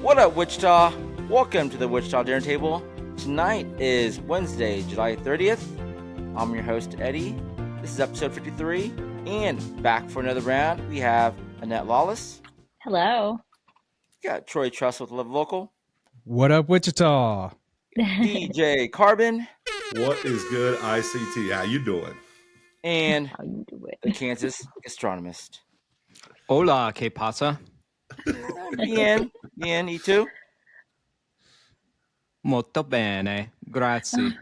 What up, Wichita? Welcome to the Wichita Dinner Table. Tonight is Wednesday, July 30th. I'm your host, Eddie. This is episode 53. And back for another round, we have Annette Lawless. Hello. We got Troy Truss with Love Local. What up, Wichita? DJ Carbon. What is good, ICT? How you doing? And How you do it? the Kansas astronomist. Hola, ¿qué pasa? Bien, you too? Molto bene, grazie.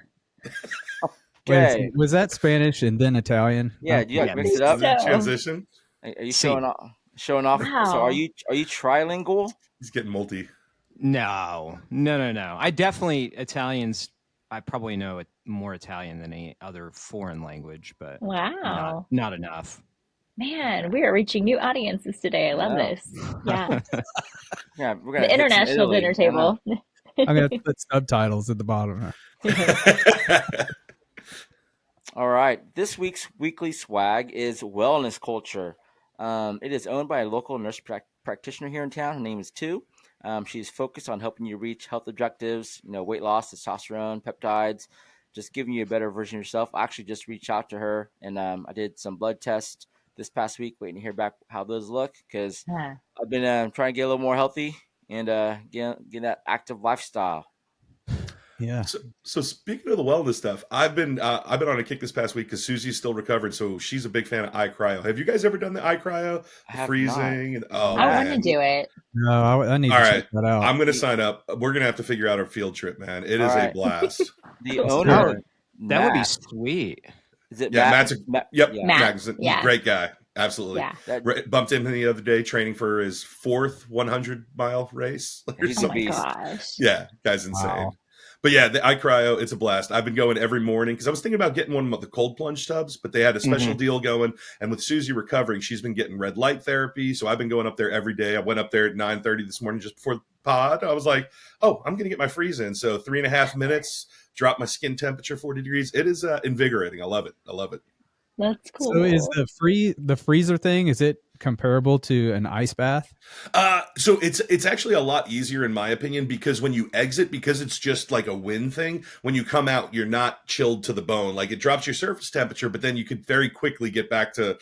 Okay. Wait, was that Spanish and then Italian? Yeah, do you like mix it up? So- Transition. Are you showing off? Wow. So are you trilingual? He's getting multi. No. I probably know more Italian than any other foreign language, but Wow. not enough. Man, we are reaching new audiences today. I love Yeah. this. Yeah. Yeah, we're gonna The international dinner table. I'm going to put subtitles at the bottom. All right. This week's weekly swag is wellness culture. It is owned by a local nurse practitioner here in town. Her name is Tu. She's focused on helping you reach health objectives, weight loss, testosterone, peptides, just giving you a better version of yourself. I actually just reached out to her and I did some blood tests this past week, waiting to hear back how those look because Huh. I've been trying to get a little more healthy and get that active lifestyle. Yeah. So speaking of the wellness stuff, I've been on a kick this past week because Susie's still recovered, so she's a big fan of eye cryo. Have you guys ever done the eye cryo? I The have freezing? And, not. I man. want to do it. No, I need All to right. check that out. I'm going to sign up. We're going to have to figure out our field trip, man. It is All a right. blast. The Let's do owner, it. That would be Matt, sweet. is it Yeah, Matt? Matt's yep. Yeah. Matt, He's a yeah. great guy. Absolutely. Yeah. Bumped into him the other day training for his fourth 100-mile race. Or He's a Oh my something. beast. gosh. Yeah, guy's insane. Wow. But yeah, the eye cryo, it's a blast. I've been going every morning because I was thinking about getting one of the cold plunge tubs, but they had a special deal going. And with Susie recovering, she's been getting red light therapy. So I've been going up there every day. I went up there at 9:30 this morning just before the pod. I was like, oh, I'm going to get my freeze in. So 3.5 minutes, drop my skin temperature 40 degrees. It is invigorating. I love it. That's cool. So is the freezer thing, is it comparable to an ice bath? So it's actually a lot easier in my opinion because when you exit, because it's just like a wind thing, when you come out, you're not chilled to the bone. Like it drops your surface temperature, but then you could very quickly get back to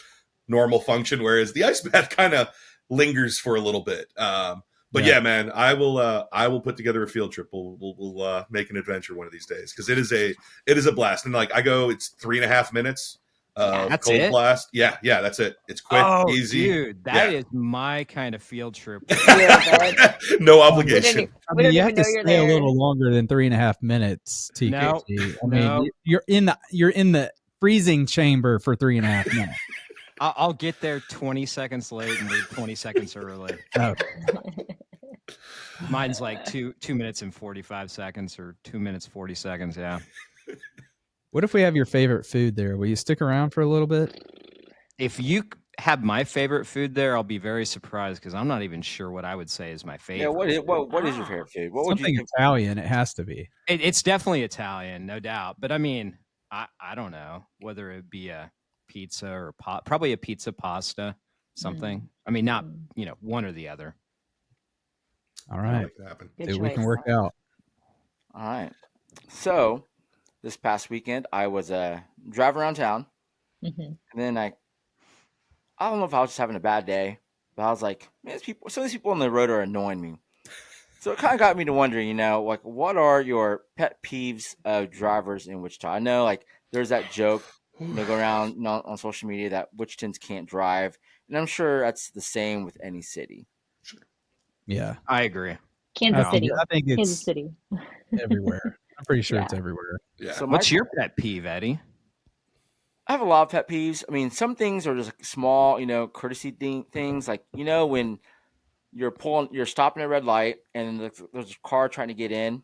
normal function. Whereas the ice bath kind of lingers for a little bit. But yeah, man, I will put together a field trip. We'll make an adventure one of these days because it is a blast. And like it's 3.5 minutes. That's cold it? blast. Yeah, that's it. It's quick, easy. Dude, that is my kind of field trip. No obligation. We I don't mean, you even have to know you're stay a there. little longer than 3.5 minutes, TKT. I mean, No. you're in the freezing chamber for 3.5 minutes. I'll get there 20 seconds late and leave 20 seconds early. Oh, Mine's like 2 minutes and 45 seconds or 2 minutes 40 seconds. Yeah. what if we have your favorite food there? Will you stick around for a little bit? If you have my favorite food there, I'll be very surprised because I'm not even sure what I would say is my favorite. Yeah, what is your favorite food? What would Something you? Italian, it has to be. It's definitely Italian, no doubt. But I mean, I don't know whether it be a pizza or probably a pizza pasta, something. I mean, not, one or the other. All I right. like that happen. Good See, we can choice. work out. All right. So this past weekend, I was driving around town, Mhm. and then I don't know if I was just having a bad day, but I was like, man, some of these people on the road are annoying me. So it kind of got me to wondering, like, what are your pet peeves of drivers in Wichita? I know, like, there's that joke, go around on social media that Wichitans can't drive, and I'm sure that's the same with any city. Yeah. I agree. Kansas City. I think Kansas it's City. everywhere. I'm pretty sure it's Yeah. everywhere. Yeah. So What's your pet peeve, Eddie? I have a lot of pet peeves. I mean, some things are just like small, courtesy things. Like, when you're stopping at a red light and there's a car trying to get in,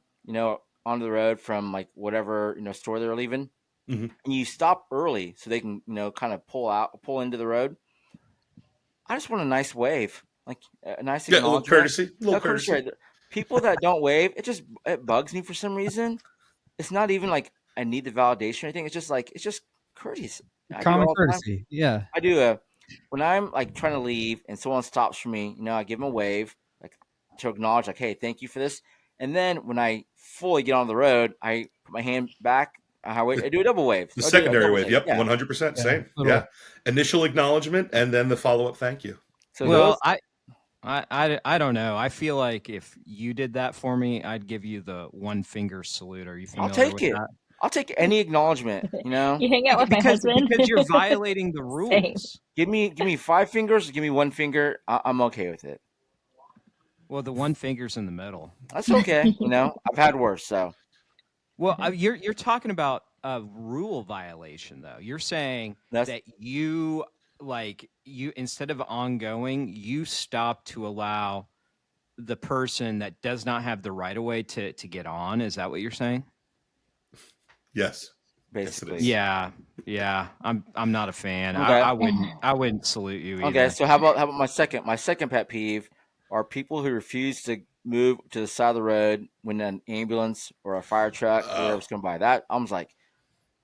onto the road from like whatever, store they're leaving. Mhm. And you stop early so they can, kind of pull into the road. I just want a nice wave, like a nice Yeah, a little acknowledgement. courtesy. No, courtesy. People that don't wave, it bugs me for some reason. It's not even like I need the validation or anything. It's just courteous. I do it Common all the time. courtesy. Yeah. I do when I'm like trying to leave and someone stops for me, I give them a wave, like to acknowledge, like, hey, thank you for this. And then when I fully get on the road, I put my hand back. I do a double wave. The I do a secondary double wave. shake. Yep. Yeah. 100% Yeah, same. little- Yeah. Initial acknowledgement and then the follow-up thank you. So Well, those, I don't know. I feel like if you did that for me, I'd give you the one finger salute. Are you I'll familiar take with it. that? I'll take any acknowledgement. You know, You hang out with my husband. Because you're violating the Same. rules. give me 5 fingers, give me 1 finger. I'm okay with it. Well, the one finger's in the middle. That's okay. You know, I've had worse. So Well, you're talking about a rule violation, though. You're saying That's- that you instead of ongoing, you stop to allow the person that does not have the right of way to get on. Is that what you're saying? Yes. basically, is. Yeah. I'm not a fan. Okay. I wouldn't salute you either. Okay, so how about my second pet peeve are people who refuse to move to the side of the road when an ambulance or a fire truck or whatever's going by. That I'm just like,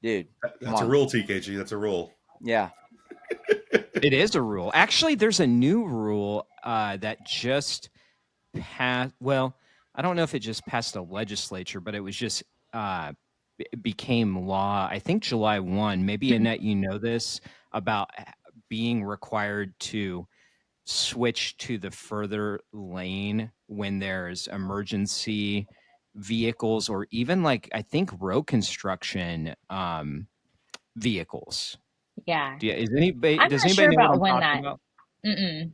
dude, That's a rule, TKG. That's a rule. yeah. It is a rule. Actually, there's a new rule that just passed. Well, I don't know if it just passed the legislature, but it was just became law. I think July 1. Maybe Annette, you know this about being required to switch to the further lane when there's emergency vehicles or even like I think road construction vehicles. Yeah. Is anybody? I'm Does not anybody sure know what about I'm when talking that. about? Mm-mm.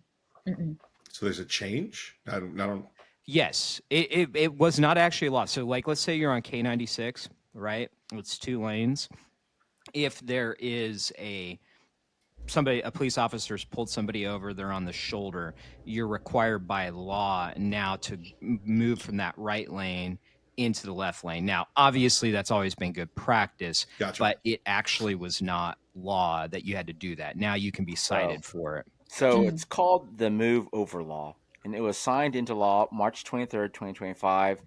Mm-mm. So there's a change? I don't. Yes, it was not actually a law. So, like, let's say you're on K96, right? It's 2 lanes. If there is a police officer's pulled somebody over, they're on the shoulder, you're required by law now to move from that right lane into the left lane. Now, obviously, that's always been good practice, Gotcha. but it actually was not law that you had to do that. Now you can be cited for it. So it's called the Move Over Law, and it was signed into law March 23rd, 2025,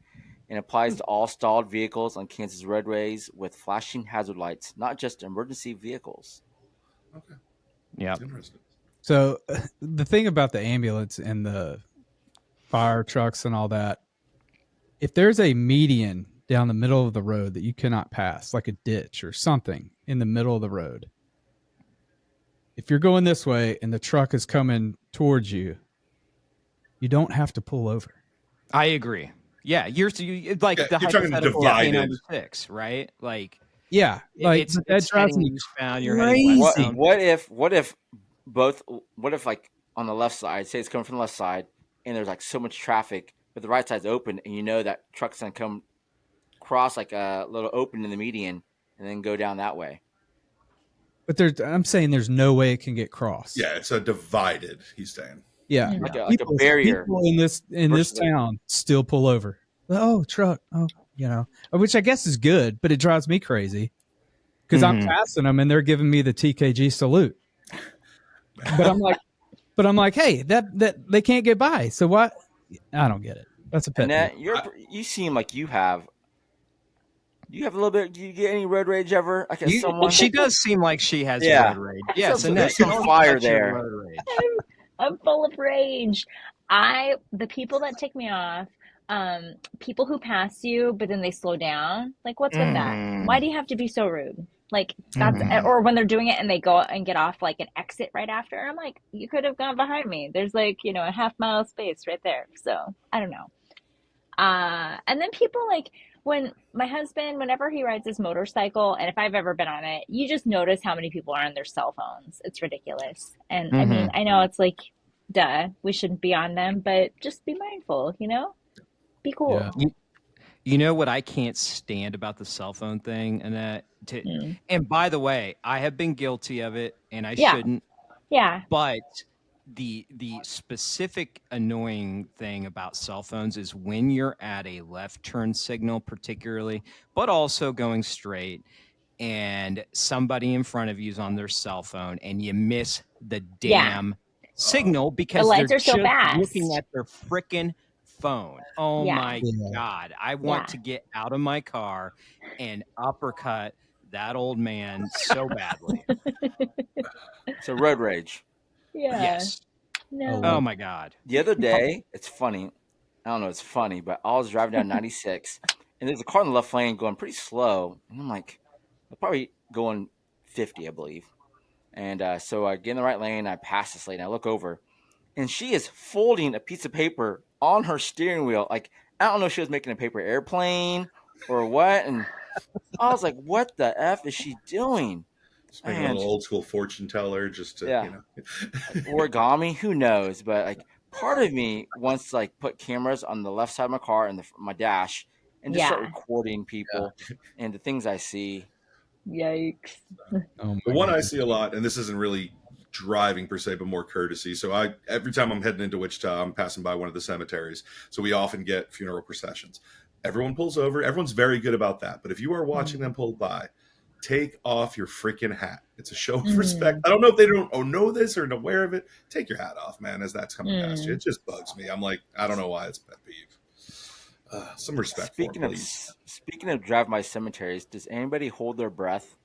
and applies to all stalled vehicles on Kansas roadways with flashing hazard lights, not just emergency vehicles. Okay. Yeah. Interesting. So the thing about the ambulance and the fire trucks and all that, if there's a median down the middle of the road that you cannot pass, like a ditch or something in the middle of the road, if you're going this way and the truck is coming towards you, you don't have to pull over. I agree. Yeah, you're like the you're talking hypothetical divided. K96, right? Like, Yeah, like it's that drives heading me eastbound, you're heading crazy. westbound. What if like on the left side, say it's coming from the left side, and there's like so much traffic, but the right side's open, and you know that truck's gonna come cross like a little open in the median, and then go down that way. But I'm saying there's no way it can get crossed. Yeah, it's a divided, he's saying. Yeah. Mm. Like a barrier. People in this Virtually. town still pull over. Oh, truck. Oh, which I guess is good, but it drives me crazy because I'm passing them and they're giving me the TKG salute. But I'm like, hey, that they can't get by. So what? I don't get it. That's a pet Annette, peeve. you seem like you have. Do you have a little bit? Do you get any road rage ever? Like someone? She does seem like she has Yeah. road rage. Yes, There's Annette, some tell us fire about your there. road rage. I'm full of rage. The people that tick me off, people who pass you, but then they slow down. Like, what's with that? Why do you have to be so rude? Like, that's, or when they're doing it and they go and get off like an exit right after. I'm like, you could have gone behind me. There's like, a half-mile space right there. So I don't know. And then people like, when my husband, whenever he rides his motorcycle, and if I've ever been on it, you just notice how many people are on their cell phones. It's ridiculous. And I mean, I know it's like, duh, we shouldn't be on them, but just be mindful, Be cool. Yeah. You know what I can't stand about the cell phone thing, and and by the way, I have been guilty of it, and I shouldn't. Yeah. But the specific annoying thing about cell phones is when you're at a left turn signal, particularly, but also going straight, and somebody in front of you is on their cell phone, and you miss the damn signal because The lights they're are so just fast. looking at their freaking phone. Oh Yeah. my God. I want to get out of my car and uppercut that old man so badly. So road rage. Yeah. Yes. No. Oh my God. The other day, it's funny. I don't know, it's funny, but I was driving down 96, and there's a car in the left lane going pretty slow, and I'm like, they're probably going 50, I believe. And so I get in the right lane, I pass this lane, I look over, and she is folding a piece of paper on her steering wheel. Like, I don't know if she was making a paper airplane or what, and I was like, what the F is she doing? Just making a And little old school fortune teller, just to yeah, like origami, who knows? But like part of me wants to like put cameras on the left side of my car and my dash and just start Yeah. recording people and the things I see. Yikes. Oh The my one I goodness. see a lot, and this isn't really driving per se, but more courtesy. So every time I'm heading into Wichita, I'm passing by one of the cemeteries. So we often get funeral processions. Everyone pulls over. Everyone's very good about that. But if you are watching them pull by, take off your freaking hat. It's a show of respect. I don't know if they don't know this or aware of it. Take your hat off, man, as that's coming past you. It just bugs me. I'm like, I don't know why it's a pet peeve. Some respect for them, please. Speaking of drive by cemeteries, does anybody hold their breath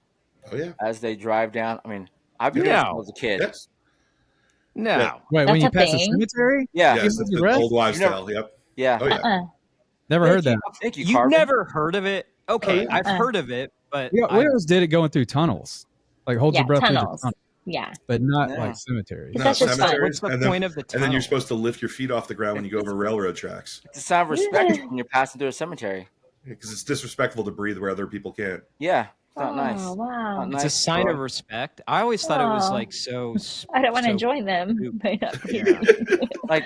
Oh yeah. as they drive down? I mean, I've been doing this since I No. was a kid. Yes. No. Wait, That's when you a pass a thing? cemetery? Yeah, You Yes, hold that's your the breath? old wives' You never- tale. Yep. yeah. Oh yeah. Uh-uh. Never Thank heard you. that. Thank you, You've Carver. never heard of it? Okay, yeah. I've heard of it, but We always did it going through tunnels. Like hold Yeah, your breath through the tunnels. tunnel, Yeah. but not No. like cemeteries. But No, that's just fun. cemeteries, what's the point of the and then you're tunnel? supposed to lift your feet off the ground when you go over railroad tracks It's a sign of respect when you're passing through a cemetery. because it's disrespectful to breathe where other people can't. Yeah, it's not nice. Oh, wow. Not It's a nice. sign Troy. of respect. I always thought it was Oh. like so. I don't want to so join them. poop. By not Yeah. Like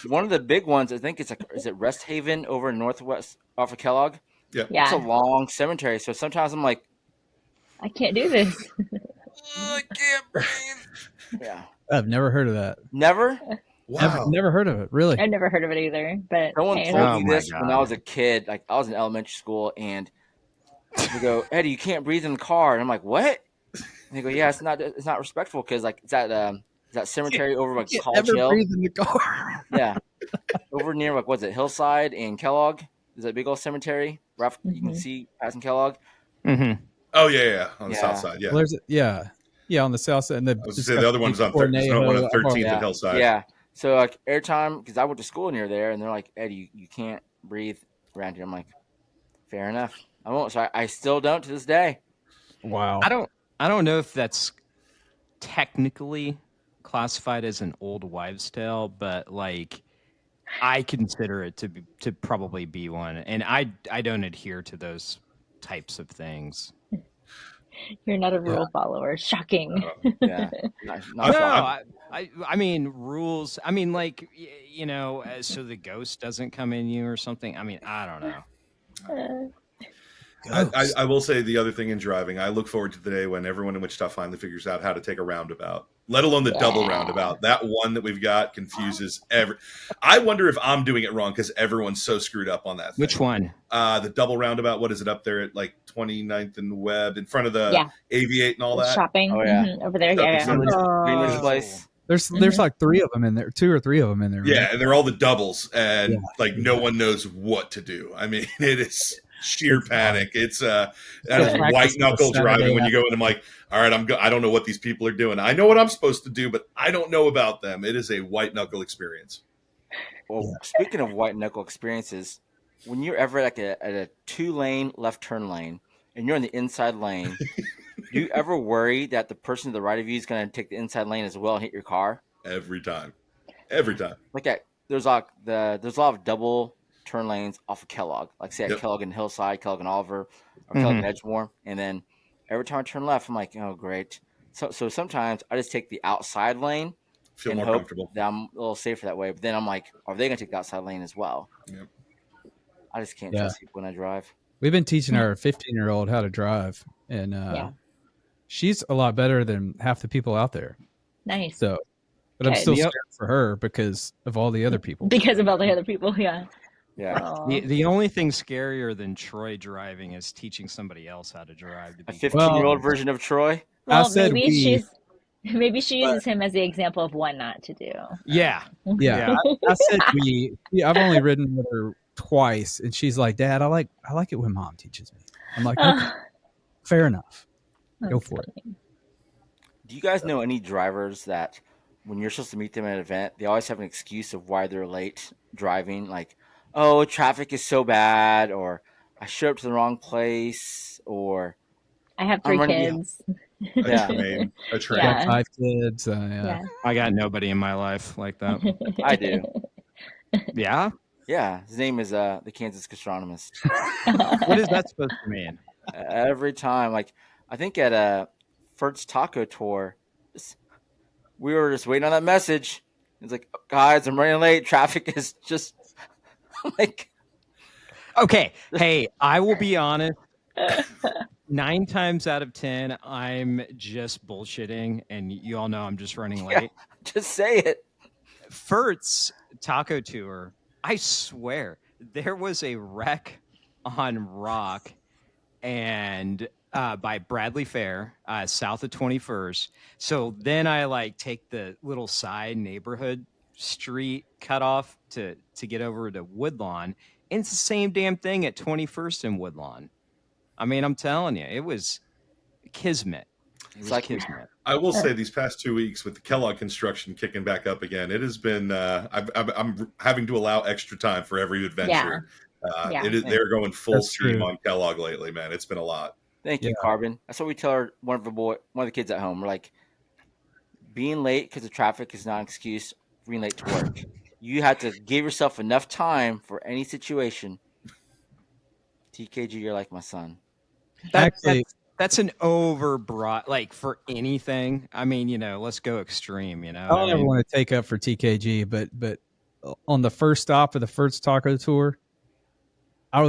one of the big ones, I think it's like, is it Rest Haven over in Northwest off of Kellogg? Yeah. It's a Yeah. long cemetery, so sometimes I'm like, I can't do this. I can't breathe. Yeah, I've never heard of that. never. Wow. Never heard of it. Really? I've never heard of it either. But Someone hey, told Oh me my this when I God. was a kid. Like I was in elementary school, and they go, "Eddie, you can't breathe in the car." And I'm like, "What?" And they go, "Yeah, it's not respectful because like it's that cemetery over like Can't College ever Hill. breathe in the car. Yeah, over near like what's it, Hillside and Kellogg? Is that big old cemetery? Right, you can Mhm. see passing Kellogg. Mm-hmm. Oh yeah. On the Yeah. south side. Yeah. Well, there's yeah, on the south side. And I was gonna say the other one's on. There's no one on 13th Yeah, and Hillside. yeah. So like every time, because I went to school near there, and they're like, "Eddie, you can't breathe around here." I'm like, "Fair enough, I won't." So I still don't to this day. Wow. I don't know if that's technically classified as an old wives' tale, but like I consider it to probably be one, and I don't adhere to those types of things. You're not a rule follower. Shocking. Yeah, not No, shocking. I mean rules. I mean like so the ghost doesn't come in you or something. I mean I don't know. I will say the other thing in driving, I look forward to the day when everyone in Wichita finally figures out how to take a roundabout, let alone the double roundabout. That one that we've got confuses I wonder if I'm doing it wrong because everyone's so screwed up on that thing. Which one? The double roundabout. What is it up there at like 29th and Webb in front of the Aviate and all that? Shopping. Oh, yeah. Over there. Yeah. Greenwich Oh. Place. There's like 3 of them in there, 2 or 3 of them in there. Yeah, Right? and they're all the doubles, and like no one knows what to do. I mean, it is sheer panic. It's that is Practice white knuckle on a driving Saturday when you go in. I'm like, all right, I don't know what these people are doing. I know what I'm supposed to do, but I don't know about them. It is a white knuckle experience. Well, speaking of white knuckle experiences, when you're ever like at a 2-lane left turn lane and you're in the inside lane, do you ever worry that the person to the right of you is going to take the inside lane as well and hit your car? Every time. Like there's a lot of double turn lanes off of Kellogg, like say at Kellogg and Hillside, Kellogg and Oliver, or Kellogg and Edgemore, and then every time I turn left, I'm like, oh great. So sometimes I just take the outside lane Feel and more hope comfortable. that I'm a little safer that way. But then I'm like, are they going to take the outside lane as well? Yep. I just can't trust people when I drive. We've been teaching our 15-year-old how to drive, and she's a lot better than half the people out there. Nice. So, but I'm still scared for her because of all the other people. Because of all the other people. Yeah. Yeah. The only thing scarier than Troy driving is teaching somebody else how to drive. A 15-year-old version of Troy. Well, I said maybe she uses him as the example of what not to do. Yeah. Yeah. I said I've only ridden with her twice, and she's like, Dad, I like it when Mom teaches me. I'm like, okay, fair enough. Go for it. Do you guys know any drivers that when you're supposed to meet them at an event, they always have an excuse of why they're late driving. Like, oh, traffic is so bad, or I showed up to the wrong place, or I have I'm three running behind. kids. A Yeah, train, a I got train. Yeah. 5 kids. Yeah. Yeah. I got nobody in my life like that. I do. Yeah. Yeah, his name is the Kansas gastronomist. What is that supposed to mean? Every time, like I think at Fert's Taco Tour, just, we were just waiting on that message. It's like, guys, I'm running late. Traffic is just like, Okay. Hey, I will be honest. 9 times out of 10, I'm just bullshitting, and you all know I'm just running yeah, late. just say it. Furt's taco tour, I swear, there was a wreck on Rock and by Bradley Fair, south of 21st. So then I like take the little side neighborhood street cutoff to get over to Woodlawn. And it's the same damn thing at 21st and Woodlawn. I mean, I'm telling you, it was kismet. It It's was like kismet. I will say these past 2 weeks with the Kellogg construction kicking back up again, it has been. I'm having to allow extra time for every adventure. Yeah. They're going full That's steam true. on Kellogg lately, man. It's been a lot. thank Yeah. you, Carbon. That's what we tell one of the kids at home. We're like, being late because of traffic is not an excuse for being late to work. You have to give yourself enough time for any situation. TKG, you're like my son. Actually, That's an overbroad, like for anything. I mean, let's go extreme. I don't ever want to take up for TKG, but on the first stop of the first taco tour,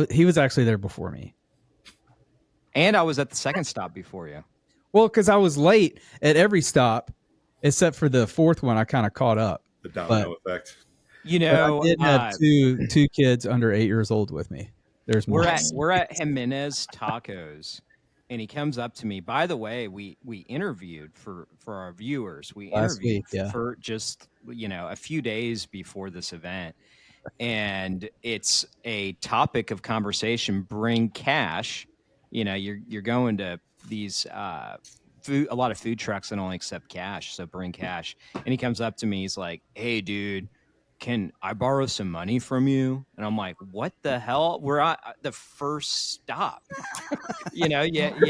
he was actually there before me. And I was at the second stop before you. Well, because I was late at every stop, except for the fourth one, I kind of caught up. The domino effect. But I did have two kids under 8 years old with me. There's more. We're at Jimenez Tacos, and he comes up to me. By the way, we interviewed for our viewers. We Last interviewed week, yeah. for just a few days before this event, and it's a topic of conversation. Bring cash. You're going to these a lot of food trucks that only accept cash, so bring cash. And he comes up to me. He's like, "Hey, dude, can I borrow some money from you?" And I'm like, what the hell? We're at the first stop. You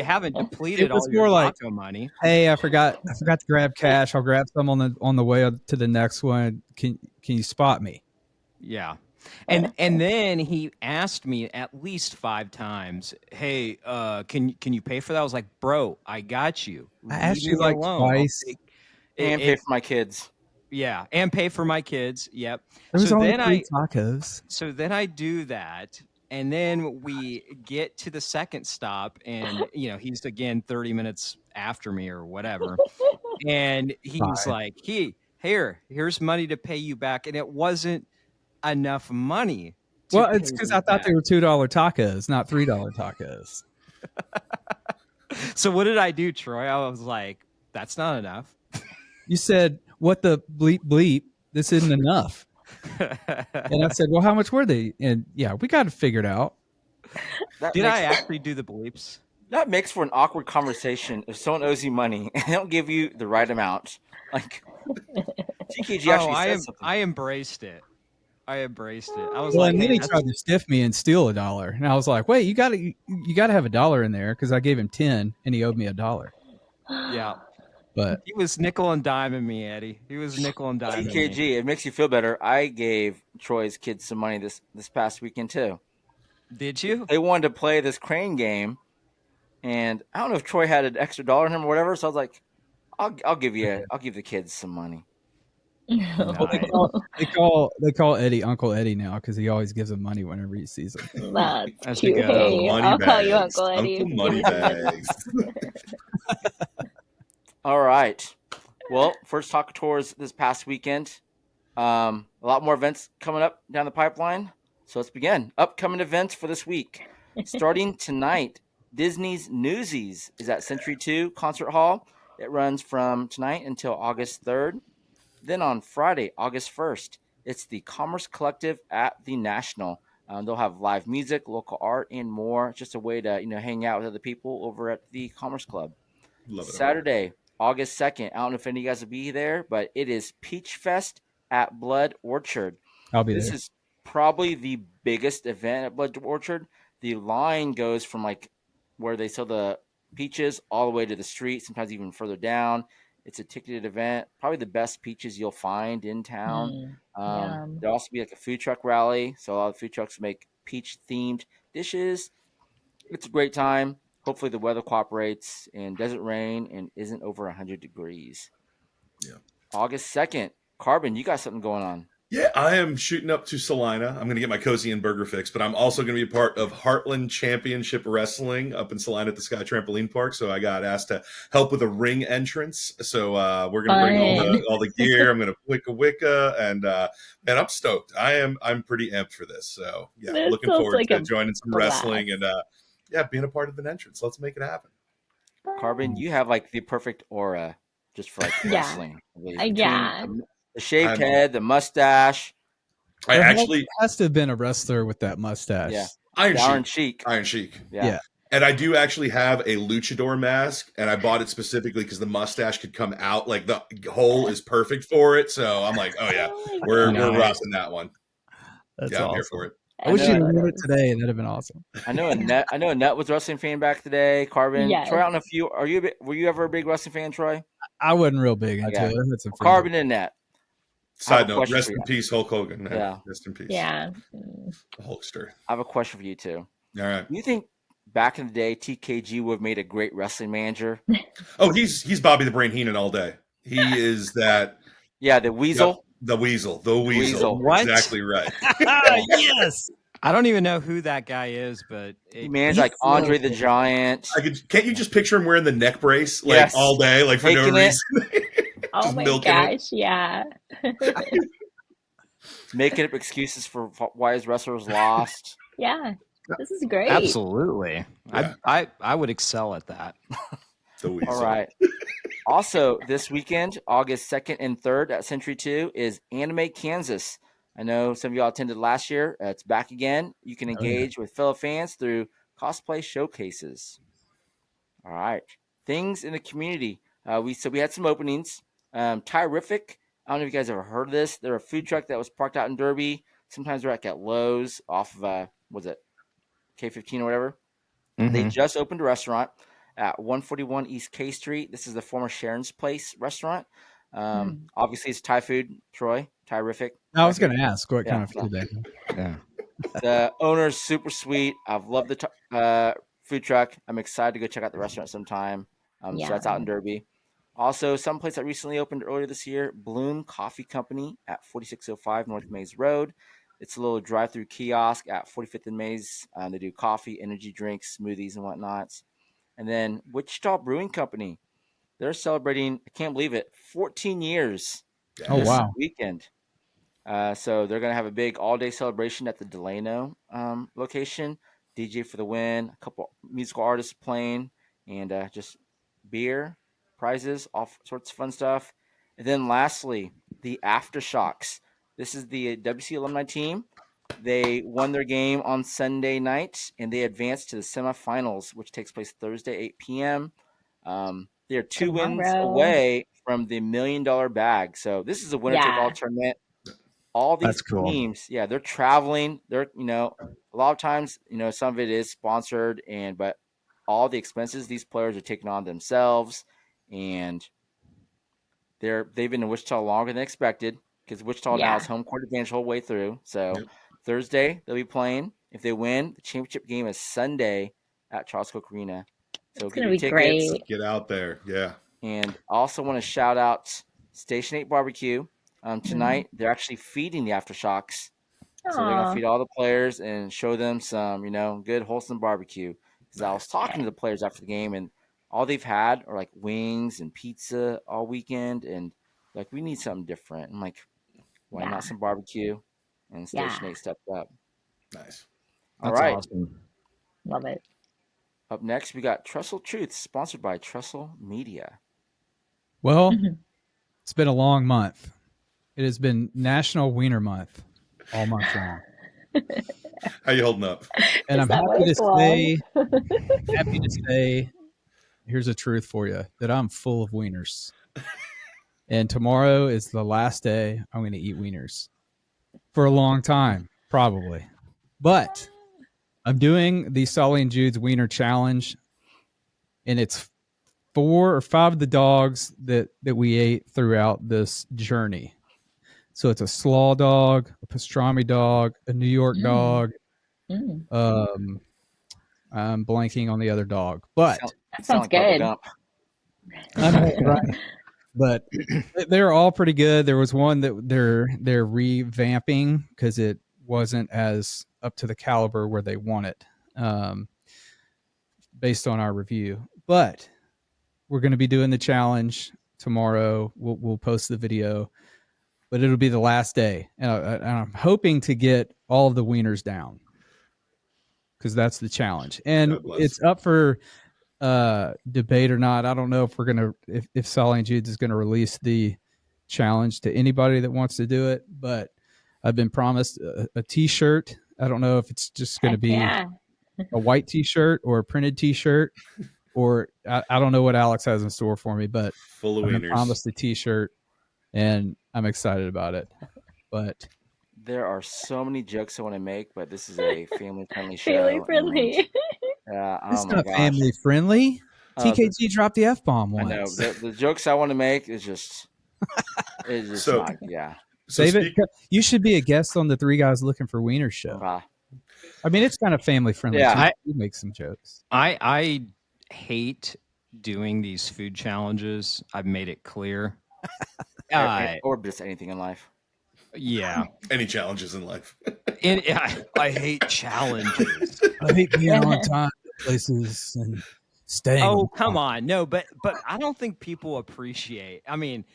haven't depleted It was all your more like, taco money. Hey, I forgot to grab cash. I'll grab some on the way to the next one. Can you spot me? Yeah. And then he asked me at least 5 times, "Hey, can you pay for that?" I was like, "Bro, I got you. I asked Leave you me like alone. twice. And pay for my kids. Yeah, and pay for my kids. Yep. There was So only then 3 tacos. So then I do that, and then we get to the second stop, and he's again 30 minutes after me or whatever, and he's Fine. like, here's money to pay you back," and it wasn't enough money. Well, it's because I thought they were $2 tacos, not $3 tacos. So what did I do, Troy? I was like, that's not enough. You said, "What the bleep bleep? This isn't enough." And I said, "Well, how much were they?" And yeah, we got it figured out. Did I actually do the bleeps? That makes for an awkward conversation if someone owes you money and they don't give you the right amount. Like, TKG actually said something. I embraced it. I was Well, like, and then hey, he tried to stiff me and steal $1, and I was like, "Wait, you got to have $1 in there," because I gave him 10 and he owed me $1. yeah. But He was nickel and diming me, Eddie. He was nickel and diming me. TKG, it makes you feel better. I gave Troy's kids some money this past weekend too. Did you? They wanted to play this crane game, and I don't know if Troy had an extra dollar in him or whatever. So I was like, I'll give the kids some money. well, they call Eddie Uncle Eddie now because he always gives them money whenever he sees them. That's cute. a good Hey, Money I'll call you bags. Uncle Eddie. Uncle Money Bags. All right. Well, first taco tours this past weekend. A lot more events coming up down the pipeline. So let's begin. Upcoming events for this week. Starting tonight, Disney's Newsies is at Century 2 Concert Hall. It runs from tonight until August 3rd. Then on Friday, August 1st, it's the Commerce Collective at the National. They'll have live music, local art, and more. It's just a way to hang out with other people over at the Commerce Club. Love it. Saturday, August 2nd. I don't know if any of you guys will be there, but it is Peach Fest at Blood Orchard. I'll be This there. is probably the biggest event at Blood Orchard. The line goes from like where they sell the peaches all the way to the street, sometimes even further down. It's a ticketed event, probably the best peaches you'll find in town. Yum. There'll also be like a food truck rally, so a lot of food trucks make peach themed dishes. It's a great time. Hopefully the weather cooperates and doesn't rain and isn't over 100 degrees. Yeah. August 2nd. Carbon, you got something going on. Yeah, I am shooting up to Salina. I'm going to get my cozy and burger fix, but I'm also going to be a part of Heartland Championship Wrestling up in Salina at the Sky Trampoline Park. So I got asked to help with a ring entrance. So we're going to bring all the gear. I'm going to wicca, and I'm stoked. I'm pretty amped for this. So yeah, This looking sounds forward like to a joining some blast. wrestling and being a part of an entrance. Let's make it happen. Carbon, you have like the perfect aura just for like Yeah. wrestling. Between Yeah. the shaved I'm- head, the mustache, I There actually has to have been a wrestler with that mustache. Yeah. Iron the Iron Sheik. Sheik. Iron Sheik. Yeah. And I do actually have a luchador mask, and I bought it specifically because the mustache could come out. Like the hole is perfect for it. So I'm like, oh yeah, Oh my we're God. rocking that one. That's I'm awesome. here for it. I wish know you'd it. have worn it today. That'd have been awesome. I know Annette was a wrestling fan back today. Carbon, Yes. Troy, I don't know if were you ever a big wrestling fan, Troy? I wasn't real big into Okay. it. I had some friends Carbon and Annette. I have Side a note: question rest for in you. peace, Hulk Hogan. Yeah. Rest in peace. Yeah. The Hulkster. I have a question for you two. All right. Do you think back in the day TKG would have made a great wrestling manager? Oh, he's Bobby the Brain Heenan all day. He is that. Yeah, the Weasel. Yep, the Weasel. Weasel. What? Exactly right. yes. I don't even know who that guy is, but He managed like so Andre the cool. Giant. Can't you just picture him wearing the neck brace like Yes. all day, like for no Taking it. reason? Oh Just my milking it. gosh. Yeah. Making up excuses for why his wrestlers lost. Yeah. This is great. absolutely. Yeah. I would excel at that. The Weasel. All right. Also, this weekend, August 2nd and 3rd at Century 2 is Anime Kansas. I know some of y'all attended last year. It's back again. You can engage with fellow fans through cosplay showcases. All right. Things in the community. We had some openings. Tyrific. I don't know if you guys ever heard of this. They're a food truck that was parked out in Derby. Sometimes they're at Lowe's off of was it K15 or whatever. They Mhm. just opened a restaurant at 141 East K Street. This is the former Sharon's Place restaurant. Obviously, it's Thai food. Troy, Tyrific. I was going to ask what Yeah, kind of food they have. Yeah. The owner's super sweet. I've loved the food truck. I'm excited to go check out the restaurant sometime. So that's out in Derby. Also, some place that recently opened earlier this year, Bloom Coffee Company at 4605 North Mays Road. It's a little drive-through kiosk at 45th and Mays. They do coffee, energy drinks, smoothies, and whatnot. And then Wichita Brewing Company. They're celebrating, I can't believe it, 14 years Oh, this wow. weekend. So they're going to have a big all-day celebration at the Delano location. DJ for the win, a couple musical artists playing, and just beer, prizes, all sorts of fun stuff. And then lastly, the Aftershocks. This is the WC alumni team. They won their game on Sunday night, and they advanced to the semifinals, which takes place Thursday, 8 p.m. They are 2 wins Tomorrow. away from the $1 million bag. So this is a winner-take-all tournament. All these That's cool. teams, they're traveling. They're, a lot of times, some of it is sponsored, but all the expenses these players are taking on themselves, and they've been in Wichita longer than expected because Wichita now has home court advantage the whole way through. So Thursday they'll be playing. If they win, the championship game is Sunday at Charles Cook Arena. So It's get gonna your be tickets. great. Get out there. Yeah. And I also want to shout out Station 8 Barbecue. Tonight, they're actually feeding the Aftershocks. So they're going to feed all the players and show them some, good, wholesome barbecue. Because I was talking to the players after the game, and all they've had are, like, wings and pizza all weekend. And, like, we need something different. I'm like, why not some barbecue? And Station 8 stepped up. Nice. All That's right. awesome. Love it. Up next, we got Trestle Truth, sponsored by Trestle Media. Well, it's been a long month. It has been National Wiener Month all month long. How you holding up? And Is I'm that happy what to it's called? say here's a truth for you that I'm full of wieners. And tomorrow is the last day I'm going to eat wieners for a long time, probably. But I'm doing the Solly and Jude's Wiener Challenge, and it's 4 or 5 of the dogs that we ate throughout this journey. So it's a slaw dog, a pastrami dog, a New York dog. Mm. I'm blanking on the other dog, but That Sound sounds like Bubba good. Gump. I know, right? But they're all pretty good. There was one that they're revamping because it wasn't as up to the caliber where they want it, based on our review. But we're going to be doing the challenge tomorrow. We'll post the video, but it'll be the last day, and I'm hoping to get all of the wieners down because that's the challenge, and God bless. it's up for debate or not. I don't know if we're gonna if Solly and Jude's is gonna release the challenge to anybody that wants to do it, but I've been promised a T-shirt. I don't know if it's just going to Heck be yeah. a white T-shirt or a printed T-shirt, or I don't know what Alex has in store for me, but Full of I've been wieners. promised a T-shirt, and I'm excited about it. But There are so many jokes I want to make, but this is a family-friendly show. Family and, friendly. it's oh my not gosh. family friendly. The- TKG dropped the F-bomb I know once. the jokes I want to make is just, it's just So- not. Yeah. So Save it. You should be a guest on the Three Guys Looking for Wiener show. I mean, it's kind of family friendly. Yeah. too. We make some jokes. I hate doing these food challenges. I've made it clear. Or just anything in life. Yeah. Any challenges in life? I hate challenges. I hate being on time at places and staying. Oh, come on. No, but I don't think people appreciate. I mean,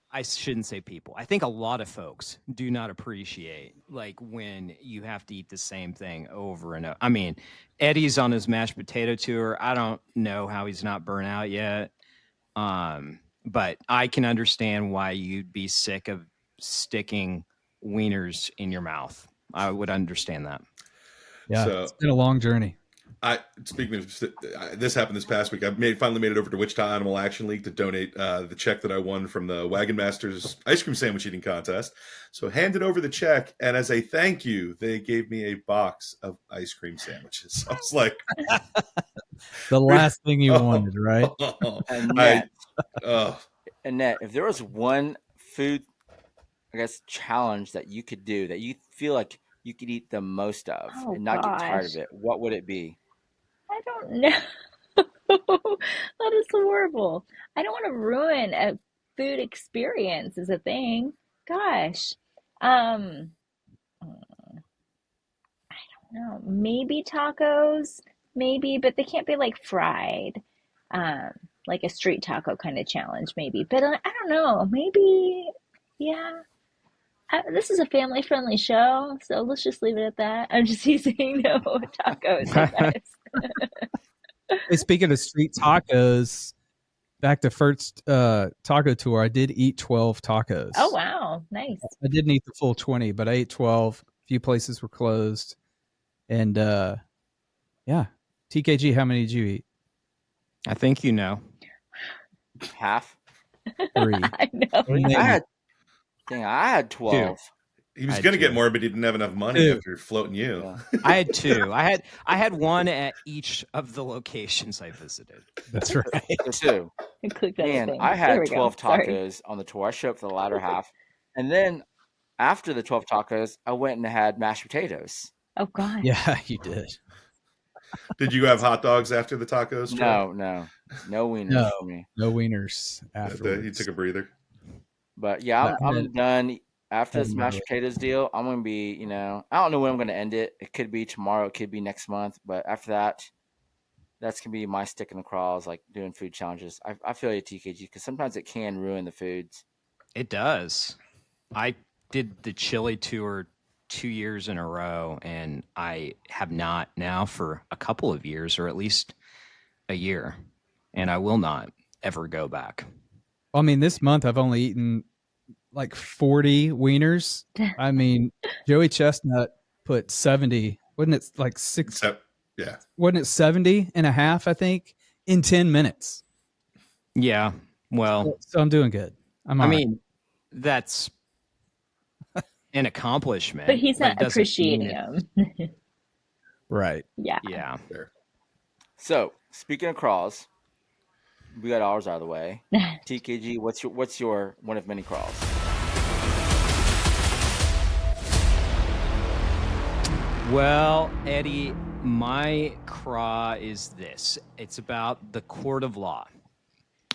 I shouldn't say people. I think a lot of folks do not appreciate like when you have to eat the same thing over and over. I mean, Eddie's on his mashed potato tour. I don't know how he's not burnt out yet. But I can understand why you'd be sick of sticking wieners in your mouth. I would understand that. Yeah, So- it's been a long journey. Speaking of this, happened this past week. I finally made it over to Wichita Animal Action League to donate the check that I won from the Wagon Masters ice cream sandwich eating contest. So handed over the check, and as a thank you, they gave me a box of ice cream sandwiches. I was like, The last thing you wanted, right? Annette, if there was one food, I guess, challenge that you could do that you feel like you could eat the most of and not get tired of it, what would it be? I don't know. That is horrible. I don't want to ruin a food experience is a thing. Gosh. I don't know. Maybe tacos, maybe, but they can't be like fried. Like a street taco kind of challenge, maybe. But I don't know. Maybe, yeah. This is a family-friendly show, so let's just leave it at that. I'm just teasing. No tacos, I guess. Hey, speaking of street tacos, back to first taco tour, I did eat 12 tacos. Oh, wow. Nice. I didn't eat the full 20, but I ate 12. A few places were closed. And yeah. TKG, how many did you eat? I think you know. Half? 3. I know. I had 12. he was going to get more, but he didn't have enough money after floating you. Yeah. I had 2. I had one at each of the locations I visited. That's right. So 2. I clicked Man, anything. I There had we go. 12 Sorry. tacos on the tour. I showed up for the latter half. And then after the 12 tacos, I went and had mashed potatoes. Oh, gosh. Yeah, you did. Did you have hot dogs after the tacos? Troy? No wieners No. for me. No wieners He afterwards. took a breather. But yeah, I'm done. After this I'm mashed really- potatoes deal, I'm going to be, I don't know when I'm going to end it. It could be tomorrow. It could be next month. But after that, that's going to be my stick in the craws, like doing food challenges. I feel you, TKG, because sometimes it can ruin the foods. It does. I did the chili tour 2 years in a row, and I have not now for a couple of years, or at least a year, and I will not ever go back. I mean, this month I've only eaten like 40 wieners. I mean, Joey Chestnut put 70. Wasn't it like 6? Yeah. Wasn't it 70 and a half, I think? in 10 minutes. Yeah. Well, So I'm doing good. I'm I all right. mean, that's an But accomplishment, he's but not it doesn't mean appreciating it. him. Right. Yeah. Yeah. There. So speaking of crawls, we got ours out of the way. TKG, what's your one of many crawls? Well, Eddie, my craw is this. It's about the court of law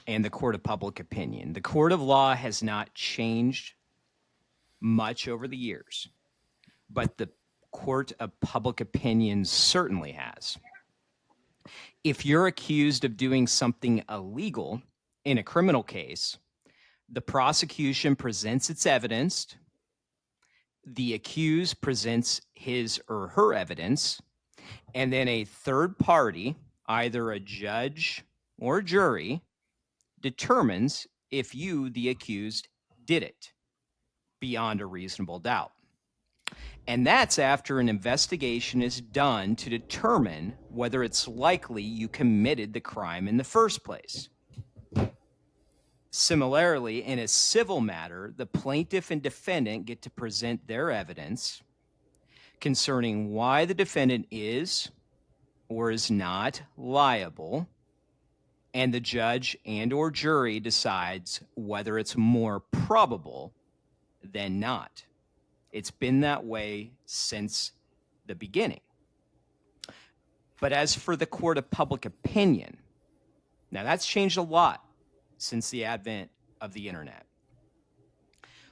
and the court of public opinion. The court of law has not changed much over the years, but the court of public opinion certainly has. If you're accused of doing something illegal in a criminal case, the prosecution presents its evidence, the accused presents his or her evidence, and then a third party, either a judge or jury, determines if you, the accused, did it beyond a reasonable doubt. And that's after an investigation is done to determine whether it's likely you committed the crime in the first place. Similarly, in a civil matter, the plaintiff and defendant get to present their evidence concerning why the defendant is or is not liable, and the judge and or jury decides whether it's more probable than not. It's been that way since the beginning. But as for the court of public opinion, now that's changed a lot since the advent of the internet.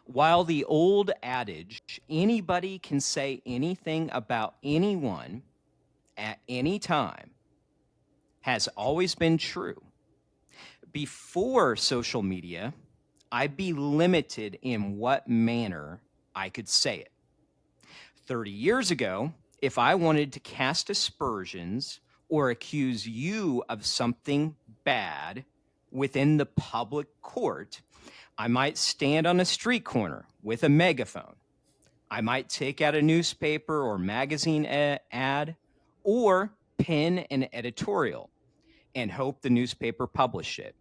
While the old adage, anybody can say anything about anyone at any time, has always been true, before social media, I'd be limited in what manner I could say it. 30 years ago, if I wanted to cast aspersions or accuse you of something bad within the public court, I might stand on a street corner with a megaphone. I might take out a newspaper or magazine ad or pen an editorial and hope the newspaper published it.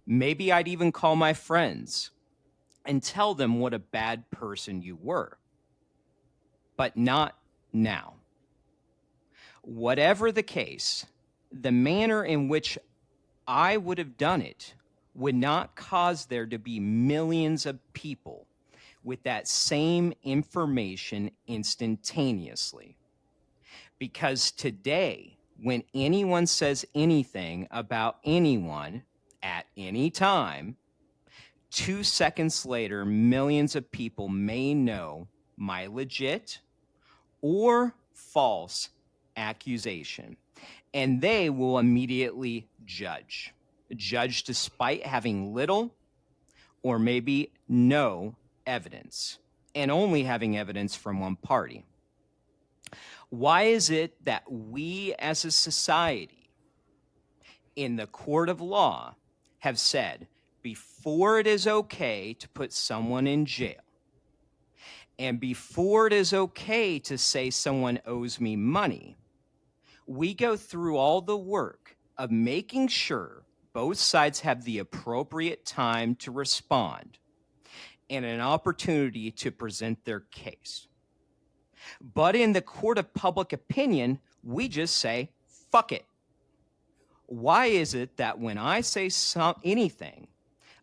Maybe I'd even call my friends and tell them what a bad person you were. But not now. Whatever the case, the manner in which I would have done it would not cause there to be millions of people with that same information instantaneously. Because today, when anyone says anything about anyone at any time, 2 seconds later, millions of people may know my legit or false accusation, and they will immediately judge despite having little or maybe no evidence, and only having evidence from one party. Why is it that we as a society in the court of law have said before it is okay to put someone in jail, and before it is okay to say someone owes me money, we go through all the work of making sure both sides have the appropriate time to respond and an opportunity to present their case. But in the court of public opinion, we just say, fuck it. Why is it that when I say anything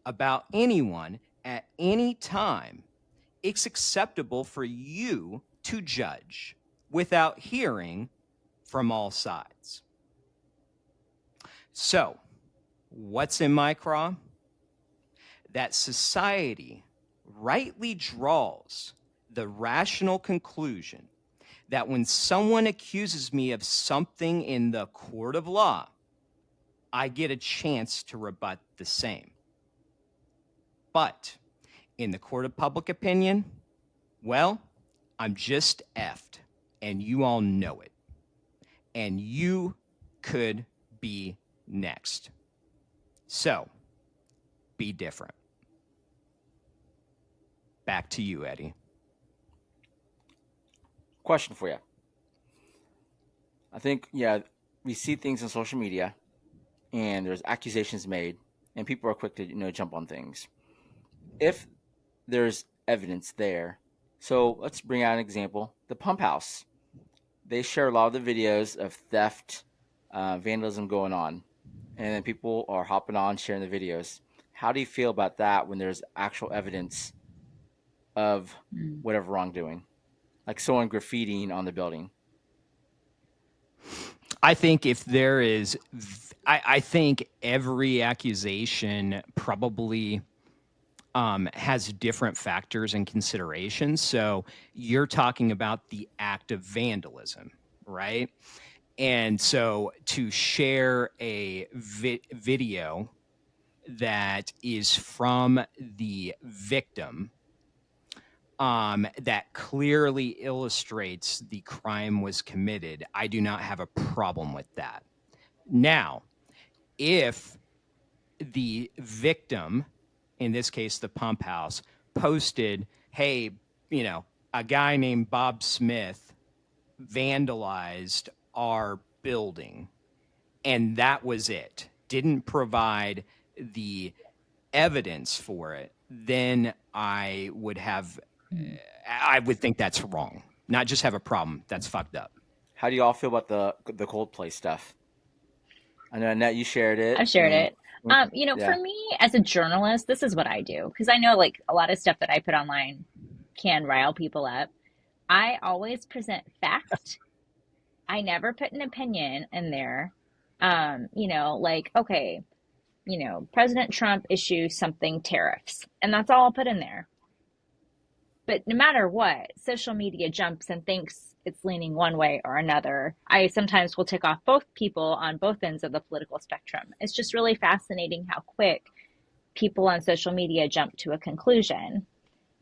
about anyone at any time, it's acceptable for you to judge without hearing from all sides? So, what's in my craw? That society rightly draws the rational conclusion that when someone accuses me of something in the court of law, I get a chance to rebut the same. But in the court of public opinion, well, I'm just effed, and you all know it. And you could be next. So, be different. Back to you, Eddie. Question for you. I think, yeah, we see things on social media, and there's accusations made, and people are quick to jump on things. If there's evidence there, so let's bring out an example: the pump house. They share a lot of the videos of theft, vandalism going on, and then people are hopping on sharing the videos. How do you feel about that when there's actual evidence of Mm. whatever wrongdoing, like someone graffitiing on the building? I think if there is, I think every accusation probably has different factors and considerations. So you're talking about the act of vandalism, right? And so to share a video that is from the victim that clearly illustrates the crime was committed, I do not have a problem with that. Now, if the victim, in this case, the pump house, posted, hey, a guy named Bob Smith vandalized our building, and that was it, didn't provide the evidence for it, then I would think that's wrong. Not just have a problem, that's fucked up. How do you all feel about the Coldplay stuff? I know, Annette, you shared it. I've shared it. For Yeah. me as a journalist, this is what I do because I know like a lot of stuff that I put online can rile people up. I always present fact. I never put an opinion in there. Like, okay, President Trump issues something tariffs, and that's all I'll put in there. But no matter what, social media jumps and thinks it's leaning one way or another. I sometimes will tick off both people on both ends of the political spectrum. It's just really fascinating how quick people on social media jump to a conclusion.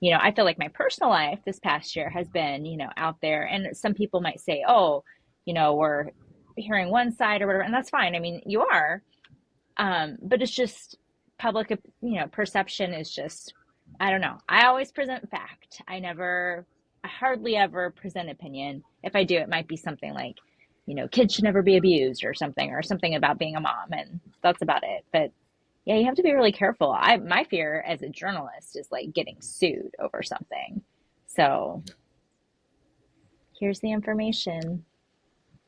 I feel like my personal life this past year has been, out there. And some people might say, oh, we're hearing one side or whatever. And that's fine. I mean, you are. But it's just public, perception is just, I don't know. I always present fact. I hardly ever present opinion. If I do, it might be something like, kids should never be abused or something about being a mom. And that's about it. But yeah, you have to be really careful. My fear as a journalist is like getting sued over something. So here's the information.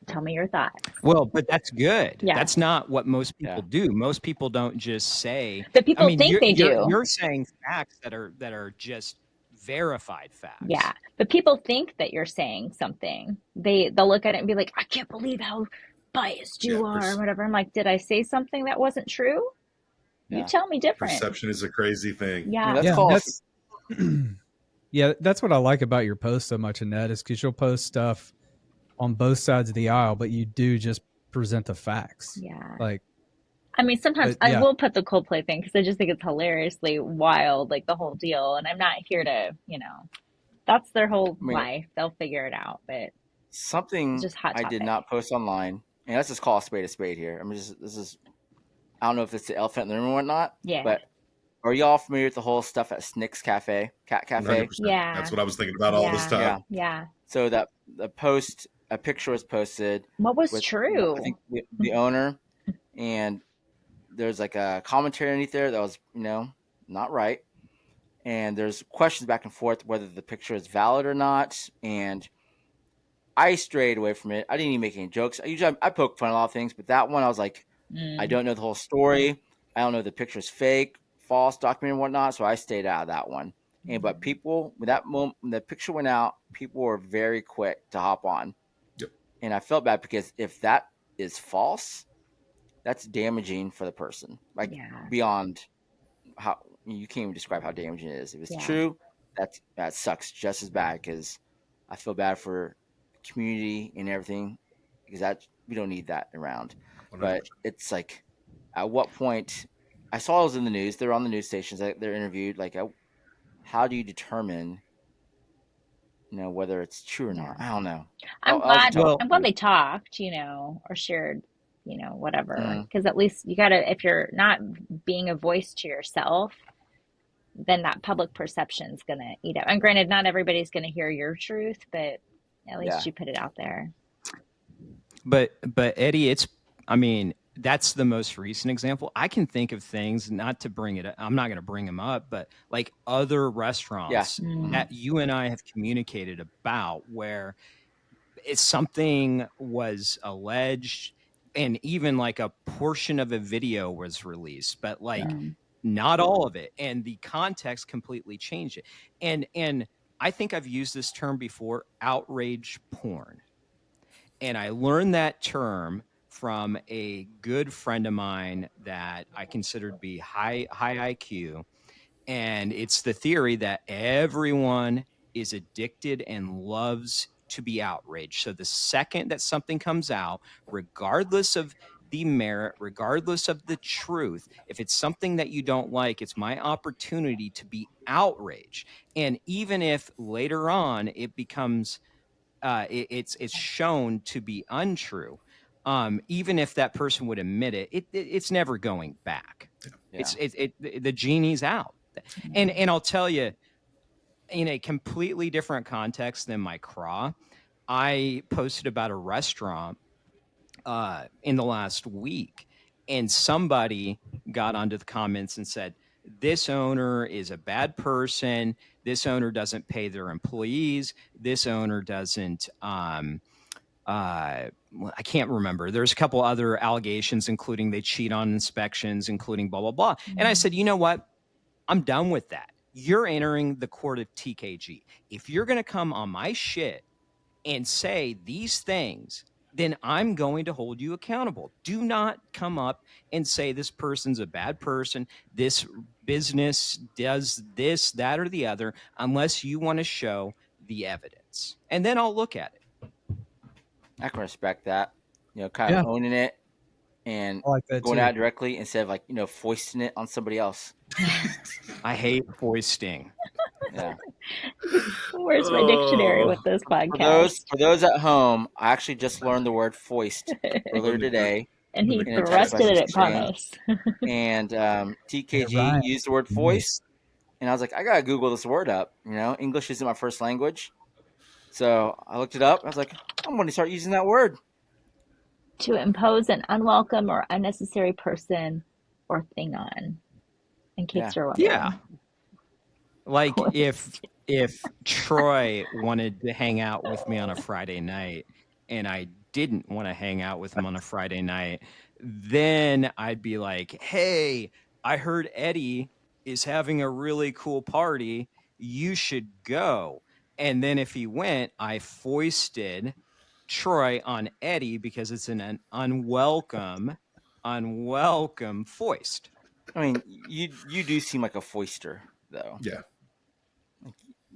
Tell me your thoughts. Well, but that's good. Yeah. That's not what most people do. Most people don't just say. But people think they do. You're saying facts that are just verified facts. Yeah, but people think that you're saying something. They'll look at it and be like, I can't believe how biased you are, or whatever. I'm like, did I say something that wasn't true? You tell me different. Perception is a crazy thing. Yeah. That's what I like about your post so much, Annette, is because you'll post stuff on both sides of the aisle, but you do just present the facts. Yeah. Like, I mean, sometimes I will put the Coldplay thing because I just think it's hilariously wild, like the whole deal. And I'm not here to, that's their whole life. They'll figure it out. But something just hot topic. I did not post online, and let's just call a spade here. I mean, I don't know if it's the elephant in the room or whatnot. Yeah. But are y'all familiar with the whole stuff at Snick's Cafe, Cat Cafe? 100%. Yeah. That's what I was thinking about all this time. Yeah. So a picture was posted. What was true? I think the owner, and there's like a commentary underneath there that was, not right. And there's questions back and forth whether the picture is valid or not. And I strayed away from it. I didn't even make any jokes. I poke fun at a lot of things, but that one I was like, I don't know the whole story. I don't know if the picture is fake, false, documented, and whatnot. So I stayed out of that one. But people, when the picture went out, people were very quick to hop on. Yep. And I felt bad because if that is false, that's damaging for the person. Like beyond how you can't even describe how damaging it is. If it's true, that sucks just as bad because I feel bad for the community and everything because we don't need that around. 100%. But it's like, at what point? I saw it was in the news. They're on the news stations. They're interviewed. Like, how do you determine, whether it's true or not? I don't know. I'm glad they talked, or shared, whatever. Because at least you gotta, if you're not being a voice to yourself, then that public perception's gonna eat up. And granted, not everybody's gonna hear your truth, but at least you put it out there. But Eddie, that's the most recent example. I can think of things, not to bring it, I'm not going to bring them up, but like other Yeah. restaurants Hmm. Mm, that you and I have communicated about where it's something was alleged and even like a portion of a video was released, but like Yeah. mm, not all of it. And the context completely changed it. And I think I've used this term before, outrage porn. And I learned that term from a good friend of mine that I considered to be high IQ, and it's the theory that everyone is addicted and loves to be outraged. So the second that something comes out, regardless of the merit, regardless of the truth, if it's something that you don't like, it's my opportunity to be outraged. And even if later on it becomes it's shown to be untrue, even if that person would admit it, it's never going back. Yeah. The genie's out. mm, And I'll tell you, in a completely different context than my craw, I posted about a restaurant in the last week, and somebody got onto the comments and said, "This owner is a bad person. This owner doesn't pay their employees. This owner doesn't." I can't remember. There's a couple other allegations, including they cheat on inspections, including blah blah blah. And I mm. said, you know what? I'm done with that. You're entering the court of TKG. If you're going to come on my shit and say these things, then I'm going to hold you accountable. Do not come up and say this person's a bad person, this business does this, that, or the other, unless you want to show the evidence. And then I'll look at it. I can respect that. Kind of Yeah, owning it and I like that going too. at it directly instead of like foisting it on somebody else. I hate foisting. Yeah. Where's my dictionary Oh, with this For those podcast? for those at home, I actually just learned the word foist earlier in the group, today And in the he in a group text thrusted message it text. upon exchange, us. and And it TKG rhymes. used the word foist, Nice. and I was like, I gotta Google this word up. English isn't my first language, so I looked it up. I was like, I'm going to start using that word. To impose an unwelcome or unnecessary person or thing on, in Yeah. case you're Yeah. wondering. Like Hoist. if Troy wanted to hang out with me on a Friday night and I didn't want to hang out with him on a Friday night, then I'd be like, "Hey, I heard Eddie is having a really cool party. You should go." And then if he went, I foisted Troy on Eddie because it's an unwelcome foist. I mean, you do seem like a foister, though. Yeah,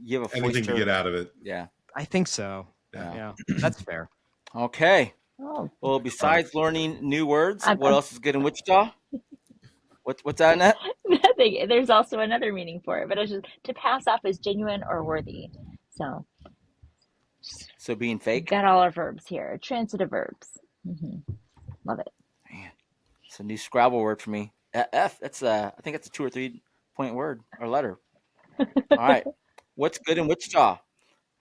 You have a anything to foister. get out of it. Yeah. I think so. Yeah. Yeah. Yeah, that's fair. Okay. Oh, Well, Um, besides learning new words, what I'm else is good in Wichita? What's that, Annette? nothing. There's also another meaning for it, but it's just to pass off as genuine or worthy. So So being we've fake. got all our verbs here, transitive verbs. Hmm. Love it. Man, it's a new Scrabble word for me. F. That's I think that's a 2 or 3 point word or letter. All right. What's good in Wichita?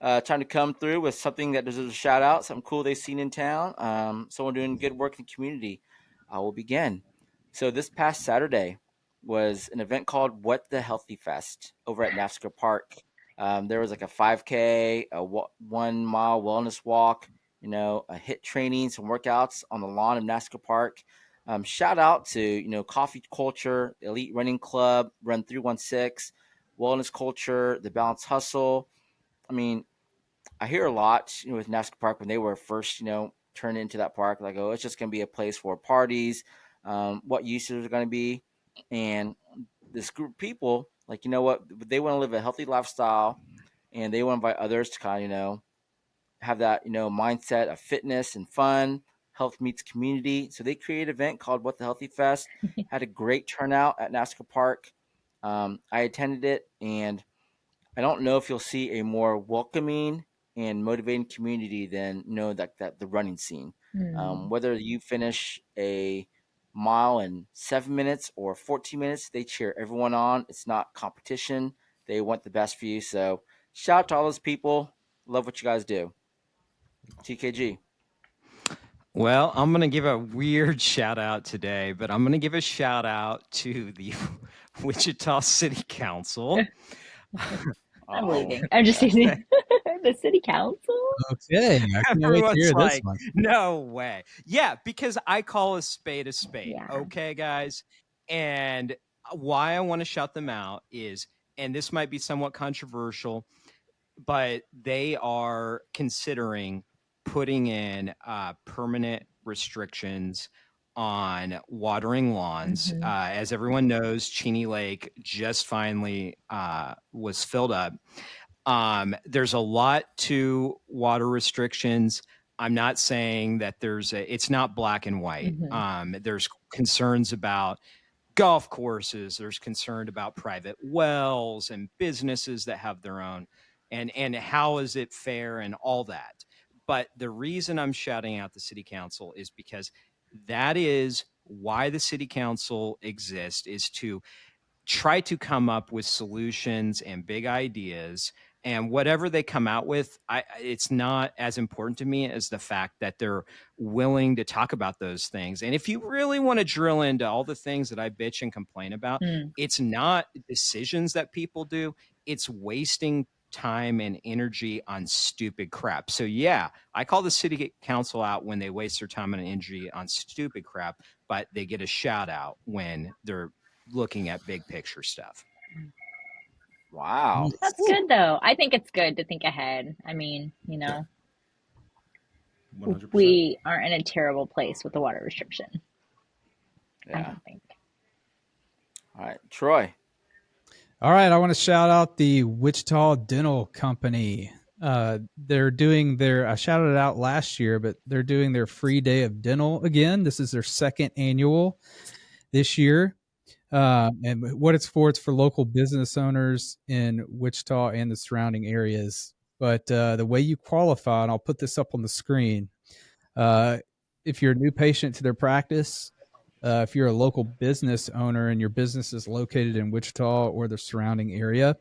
Trying to come through with something that deserves a shout out, something cool they've seen in town, someone doing good work in the community. I will begin. So this past Saturday was an event called What the Healthy Fest over at NASCAR Park. There was like a 5K, a 1 mile wellness walk, a hit training, some workouts on the lawn of NASCAR Park. Shout out to Coffee Culture, Elite Running Club, Run 316, Wellness Culture, the Balance Hustle. I mean, I hear a lot, with NASCAR Park when they were first, turned into that park. Like, oh, it's just going to be a place for parties. What uses are going to be, and this group of people, like, you know what, they want to live a healthy lifestyle, and they want to invite others to kind of, have that, mindset of fitness and fun. Health meets community. So they created an event called What the Healthy Fest. Had a great turnout at NASCAR Park. I attended it, and I don't know if you'll see a more welcoming and motivating community than that the running scene. Hmm. Whether you finish a mile in 7 minutes or 14 minutes, they cheer everyone on. It's not competition. They want the best for you. So shout out to all those people. Love what you guys do. TKG. Well, I'm going to give a weird shout out today, but I'm going to give a shout out to the Wichita City Council. I'm Oh, leaving. I'm just okay. teasing. The city council? Okay, I can't wait to Everyone's hear this like, one. no way. Yeah, because I call a spade a spade. Yeah. Okay, guys. And why I want to shout them out is, and this might be somewhat controversial, but they are considering putting in permanent restrictions on watering lawns. Hmm. As everyone knows, Cheney Lake just finally was filled up. There's a lot to water restrictions. I'm not saying that it's not black and white. Hmm. There's concerns about golf courses. There's concern about private wells and businesses that have their own, and how is it fair and all that. But the reason I'm shouting out the city council is because that is why the city council exists, is to try to come up with solutions and big ideas, and whatever they come out with, it's not as important to me as the fact that they're willing to talk about those things. And if you really want to drill into all the things that I bitch and complain about, Mm. it's not decisions that people do, it's wasting time and energy on stupid crap. So yeah, I call the city council out when they waste their time and energy on stupid crap, but they get a shout out when they're looking at big picture stuff. Wow. That's Cool. good though. I think it's good to think ahead. I mean, Yeah, 100%. we are in a terrible place with the water restriction. I Yeah. don't think. All right, Troy. All right, I want to shout out the Wichita Dental Company. They're doing I shouted it out last year, but they're doing their free day of dental again. This is their second annual this year. And what it's for local business owners in Wichita and the surrounding areas. But the way you qualify, and I'll put this up on the screen, if you're a new patient to their practice, if you're a local business owner and your business is located in Wichita or the surrounding area,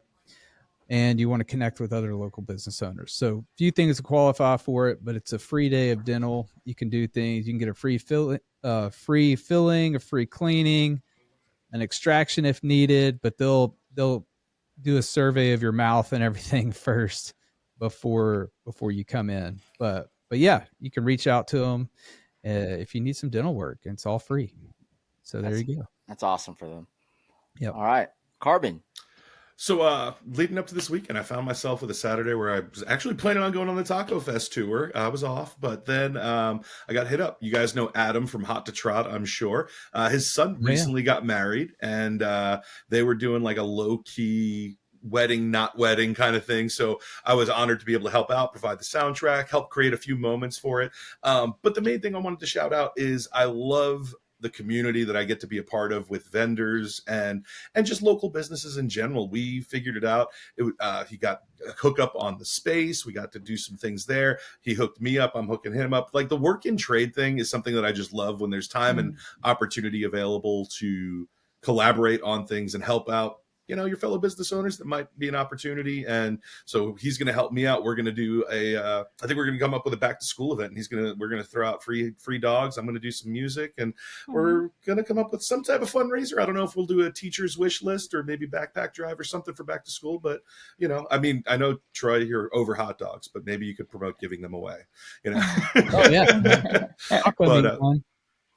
and you want to connect with other local business owners. So, a few things to qualify for it, but it's a free day of dental. You can do things. You can get a free filling, a free cleaning, an extraction if needed, but they'll do a survey of your mouth and everything first before you come in. But yeah, you can reach out to them if you need some dental work. And it's all free. So there That's you go. that's awesome for them. Yep. All right, Carbon. So, leading up to this weekend, I found myself with a Saturday where I was actually planning on going on the Taco Fest tour. I was off, but then I got hit up. You guys know Adam from Hot to Trot, I'm sure. His son Yeah. recently got married, and they were doing like a low key wedding, not wedding kind of thing. So I was honored to be able to help out, provide the soundtrack, help create a few moments for it. But the main thing I wanted to shout out is I love the community that I get to be a part of with vendors and just local businesses in general. We figured it out. He got a hookup on the space. We got to do some things there. He hooked me up. I'm hooking him up. Like the work and trade thing is something that I just love when there's time and opportunity available to collaborate on things and help out, your fellow business owners. That might be an opportunity. And so he's going to help me out. We're going to do I think we're going to come up with a back to school event, and we're going to throw out free dogs. I'm going to do some music, and we're going to come up with some type of fundraiser. I don't know if we'll do a teacher's wish list or maybe backpack drive or something for back to school, but I mean, I know Troy, you're over hot dogs, but maybe you could promote giving them away, Oh yeah. But, One.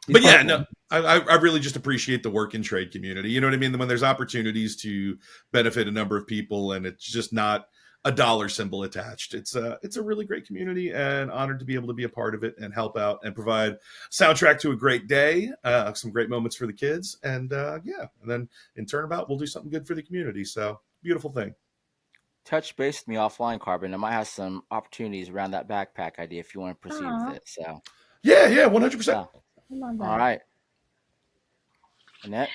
but yeah, no, I really just appreciate the work and trade community. You know what I mean? When there's opportunities to benefit a number of people, and it's just not a dollar symbol attached. It's a really great community, and honored to be able to be a part of it and help out and provide soundtrack to a great day, some great moments for the kids, and and then in turnabout we'll do something good for the community. So beautiful thing. Touch base with me offline, Carbon. I might have some opportunities around that backpack idea if you want to proceed with it. So Yeah, 100%. yeah. I love that. All right, Annette.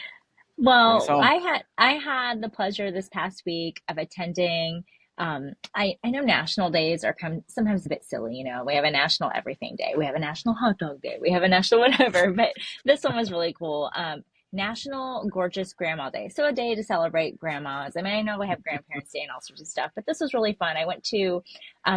Bring us Well, home. I had the pleasure this past week of attending. I know national days are sometimes a bit silly, We have a national everything day, we have a national hot dog day, we have a national whatever, but this one was really cool. National Gorgeous Grandma Day. So a day to celebrate grandmas. I mean, I know we have Grandparents' Day and all sorts of stuff, but this was really fun. I went to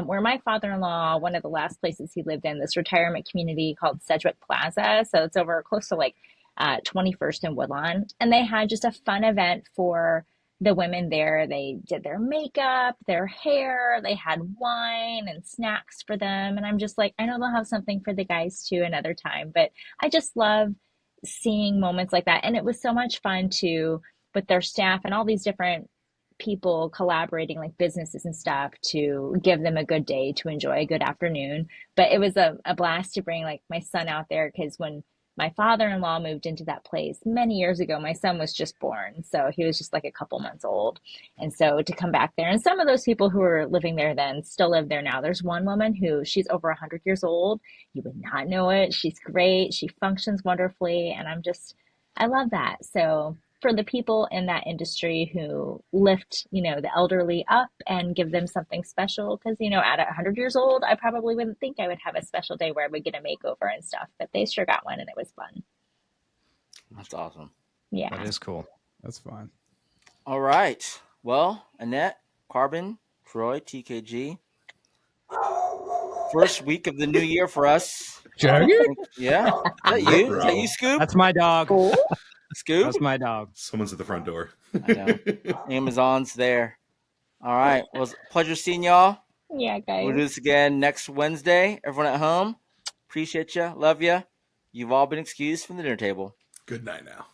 where my father-in-law, one of the last places he lived in, this retirement community called Sedgwick Plaza. So it's over close to like 21st and Woodlawn. And they had just a fun event for the women there. They did their makeup, their hair, they had wine and snacks for them. And I'm just like, I know they'll have something for the guys too another time, but I just love seeing moments like that. And it was so much fun too with their staff and all these different people collaborating, like businesses and stuff, to give them a good day to enjoy a good afternoon. But it was a blast to bring like my son out there, because when my father-in-law moved into that place many years ago, my son was just born. So he was just like a couple months old. And so to come back there, and some of those people who were living there then still live there now. There's one woman who, she's over 100 years old. You would not know it. She's great. She functions wonderfully. And I love that. So for the people in that industry who lift, the elderly up and give them something special, because, at 100 years old, I probably wouldn't think I would have a special day where I would get a makeover and stuff, but they sure got one and it was fun. That's awesome. Yeah. That is cool. That's fine. All right. Well, Annette, Carbon, Troy, TKG. First week of the new year for us. Jagger? Yeah. Is that you? Is that you, Scoop? That's my dog. Cool. Scoop? That's my dog. Someone's at the front door. I know. Amazon's there. All right. Well, it's a pleasure seeing y'all. Yeah, guys. We'll do this again next Wednesday. Everyone at home, appreciate you. Love you. You've all been excused from the dinner table. Good night now.